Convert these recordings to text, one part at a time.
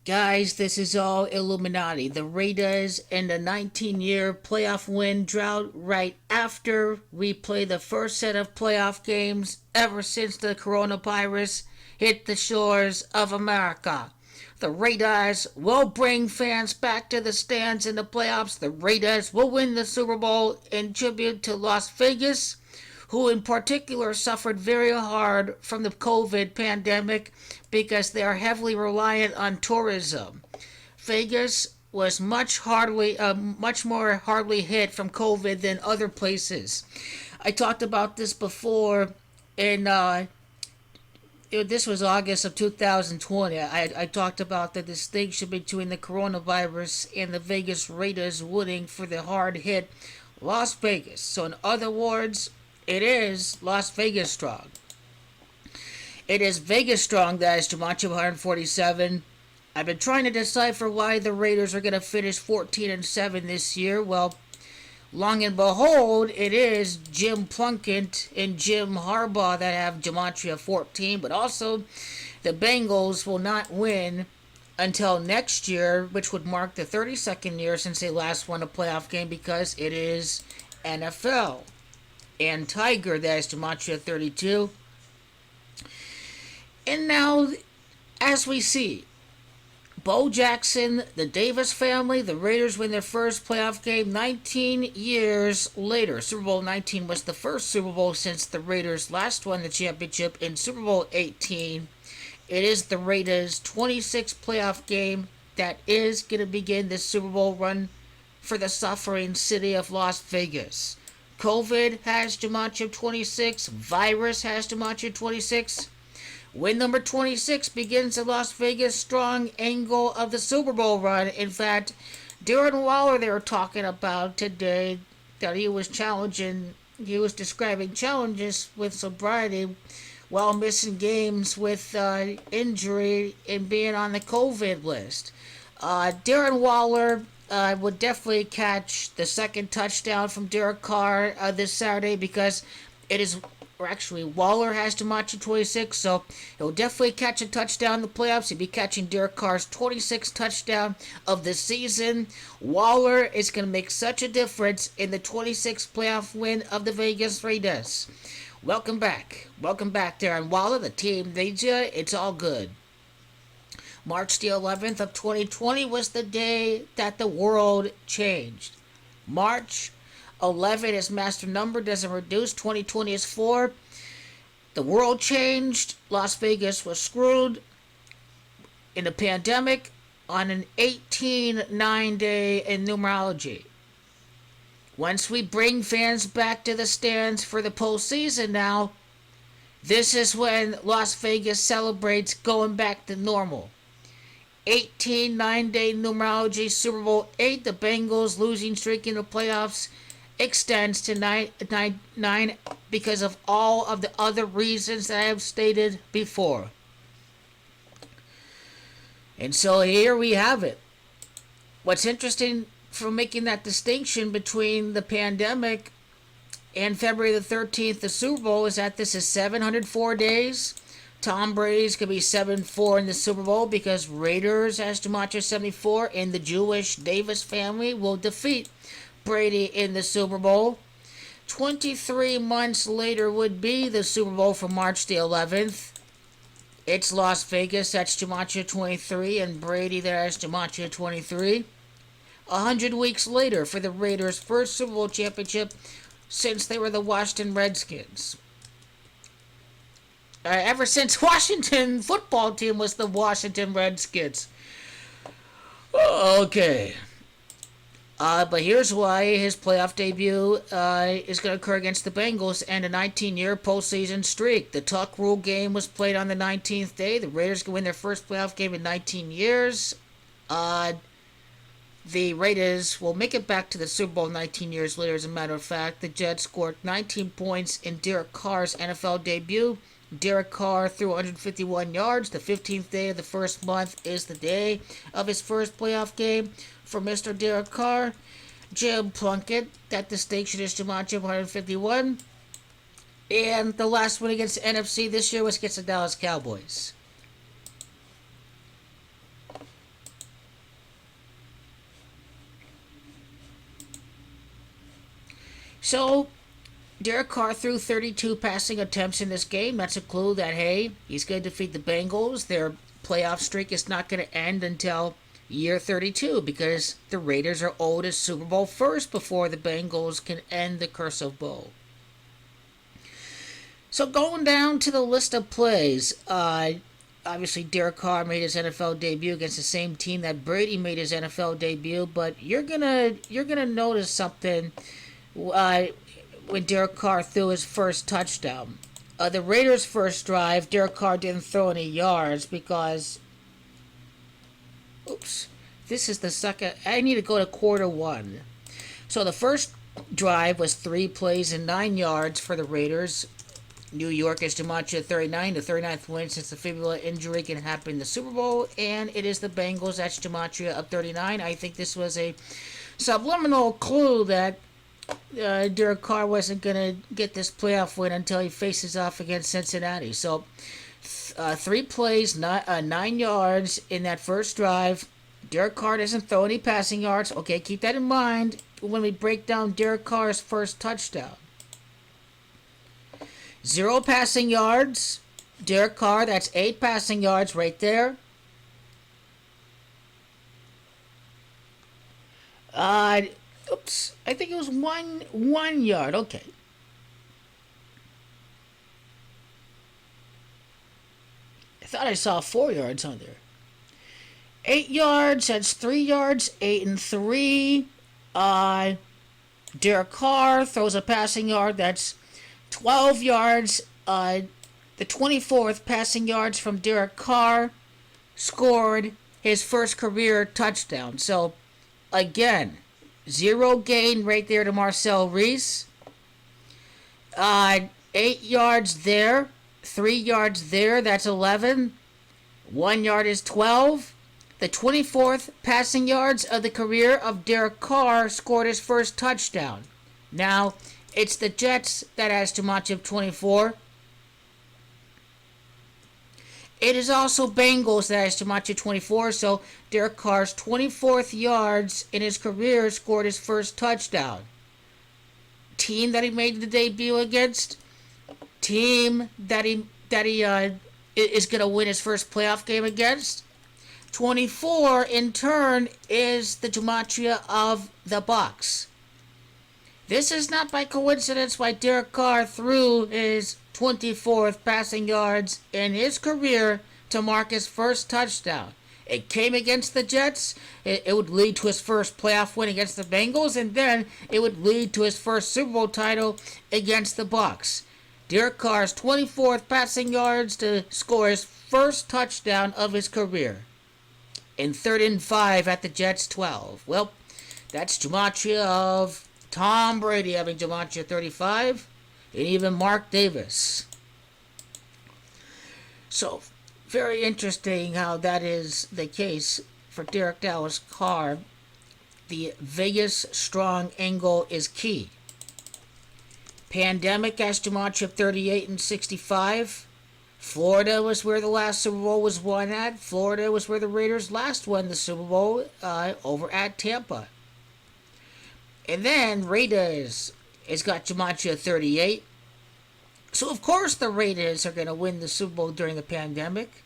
Guys, this is all Illuminati. The Raiders in the 19-year playoff win drought right after we play the first set of playoff games ever since the coronavirus hit the shores of America. The Raiders will bring fans back to the stands in the playoffs. The Raiders will win the Super Bowl in tribute to Las Vegas, who in particular suffered very hard from the COVID pandemic because they are heavily reliant on tourism. Vegas was much more hardly hit from COVID than other places. I talked about this before in this was August of 2020. I talked about the distinction between the coronavirus and the Vegas Raiders winning for the hard hit Las Vegas. So, in other words, it is Las Vegas strong. It is Vegas strong that is Jumanji 147. I've been trying to decipher why the Raiders are going to finish 14-7 this year. Well, long and behold, it is Jim Plunkett and Jim Harbaugh that have Gematria 14, but also the Bengals will not win until next year, which would mark the 32nd year since they last won a playoff game because it is NFL. And Tiger, that is Gematria 32. And now, as we see, Bo Jackson, the Davis family, the Raiders win their first playoff game 19 years later. Super Bowl 19 was the first Super Bowl since the Raiders last won the championship in Super Bowl 18. It is the Raiders' 26th playoff game that is going to begin this Super Bowl run for the suffering city of Las Vegas. COVID has Gematria 26, virus has Gematria 26. Win number 26 begins the Las Vegas strong angle of the Super Bowl run. In fact, Darren Waller they were talking about today that he was describing challenges with sobriety while missing games with injury and being on the COVID list. Darren Waller would definitely catch the second touchdown from Derek Carr this Saturday because it is or actually Waller has to match 26, so he'll definitely catch a touchdown in the playoffs. He'll be catching Derek Carr's 26th touchdown of the season. Waller is going to make such a difference in the 26th playoff win of the Vegas Raiders. Welcome back. Welcome back, Darren Waller. The team needs you. It's all good. March the 11th of 2020 was the day that the world changed. March 11 is master number, doesn't reduce. 2020 is 4. The world changed. Las Vegas was screwed in the pandemic on an 18-9 day in numerology. Once we bring fans back to the stands for the postseason now, this is when Las Vegas celebrates going back to normal. 18-9 day numerology, Super Bowl 8, the Bengals losing streak in the playoffs extends to 9 because of all of the other reasons that I have stated before. And so here we have it. What's interesting for making that distinction between the pandemic and February the 13th, the Super Bowl, is that this is 704 days. Tom Brady's going to be 7-4 in the Super Bowl because Raiders, as Gematria 74, and the Jewish Davis family will defeat Brady in the Super Bowl. 23 months later would be the Super Bowl for March the 11th. It's Las Vegas, that's Gematria 23, and Brady there as Gematria 23. 100 weeks later for the Raiders' first Super Bowl championship since they were the Washington Redskins. Ever since Washington football team was the Washington Redskins. Okay. But here's why his playoff debut is going to occur against the Bengals and a 19-year postseason streak. The Tuck Rule game was played on the 19th day. The Raiders can win their first playoff game in 19 years. The Raiders will make it back to the Super Bowl 19 years later, as a matter of fact. The Jets scored 19 points in Derek Carr's NFL debut. Derek Carr threw 151 yards. The 15th day of the first month is the day of his first playoff game for Mr. Derek Carr. Jim Plunkett, that distinction is Gematria 151. And the last one against the NFC this year was against the Dallas Cowboys. So Derek Carr threw 32 passing attempts in this game. That's a clue that, hey, he's going to defeat the Bengals. Their playoff streak is not going to end until year 32 because the Raiders are owed a Super Bowl first before the Bengals can end the curse of Bo. So going down to the list of plays, obviously Derek Carr made his NFL debut against the same team that Brady made his NFL debut, but you're gonna notice something when Derek Carr threw his first touchdown. The Raiders' first drive, Derek Carr didn't throw any yards because, oops, this is the second. I need to go to quarter one. So the first drive was 3 plays and 9 yards for the Raiders. New York is Gematria 39, the 39th win since the fibula injury can happen in the Super Bowl, and it is the Bengals. That's Gematria of 39. I think this was a subliminal clue that Derek Carr wasn't going to get this playoff win until he faces off against Cincinnati. So 3 plays, 9 yards in that first drive. Derek Carr doesn't throw any passing yards. Okay, keep that in mind when we break down Derek Carr's first touchdown. 0 passing yards. Derek Carr, that's 8 passing yards right there. Oops, I think it was one yard. Okay. I thought I saw 4 yards on there. 8 yards, that's 3 yards, 8 and 3. Derek Carr throws a passing yard, that's 12 yards. The 24th passing yards from Derek Carr scored his first career touchdown. So, again, 0 gain right there to Marcel Reese. 8 yards there. 3 yards there. That's 11. 1 yard is 12. The 24th passing yards of the career of Derek Carr scored his first touchdown. Now, it's the Jets that has too much of 24. It is also Bengals that has too much of 24. So Derek Carr's 24th yards in his career scored his first touchdown. Team that he made the debut against. Team that he is going to win his first playoff game against. 24 in turn is the gematria of the Bucs. This is not by coincidence why Derek Carr threw his 24th passing yards in his career to mark his first touchdown. It came against the Jets. It would lead to his first playoff win against the Bengals, and then it would lead to his first Super Bowl title against the Bucs. Derek Carr's 24th passing yards to score his first touchdown of his career. In 3rd and 5 at the Jets 12. Well, that's gematria of Tom Brady having gematria 35, and even Mark Davis. So, very interesting how that is the case for Derek Dallas Carr. The Vegas strong angle is key. Pandemic has gematria 38 and 65. Florida was where the last Super Bowl was won at. Florida was where the Raiders last won the Super Bowl, over at Tampa. And then Raiders has got gematria 38. So of course the Raiders are going to win the Super Bowl during the pandemic.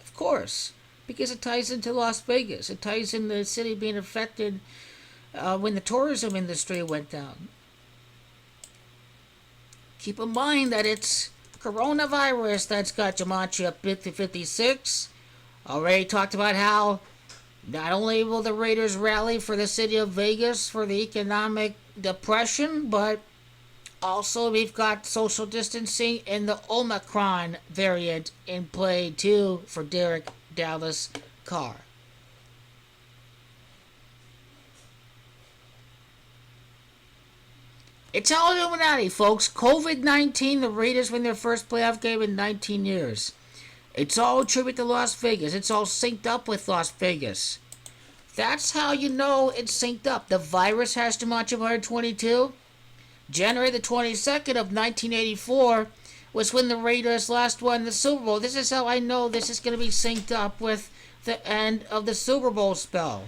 Of course. Because it ties into Las Vegas. It ties in the city being affected when the tourism industry went down. Keep in mind that it's coronavirus that's got gematria 56. Already talked about how not only will the Raiders rally for the city of Vegas for the economic depression, but also we've got social distancing and the Omicron variant in play too for Derek Dallas Carr. It's all Illuminati, folks. COVID-19, the Raiders win their first playoff game in 19 years. It's all attributed to Las Vegas. It's all synced up with Las Vegas. That's how you know it's synced up. The virus has too much of 122. January the 22nd of 1984 was when the Raiders last won the Super Bowl. This is how I know this is going to be synced up with the end of the Super Bowl spell.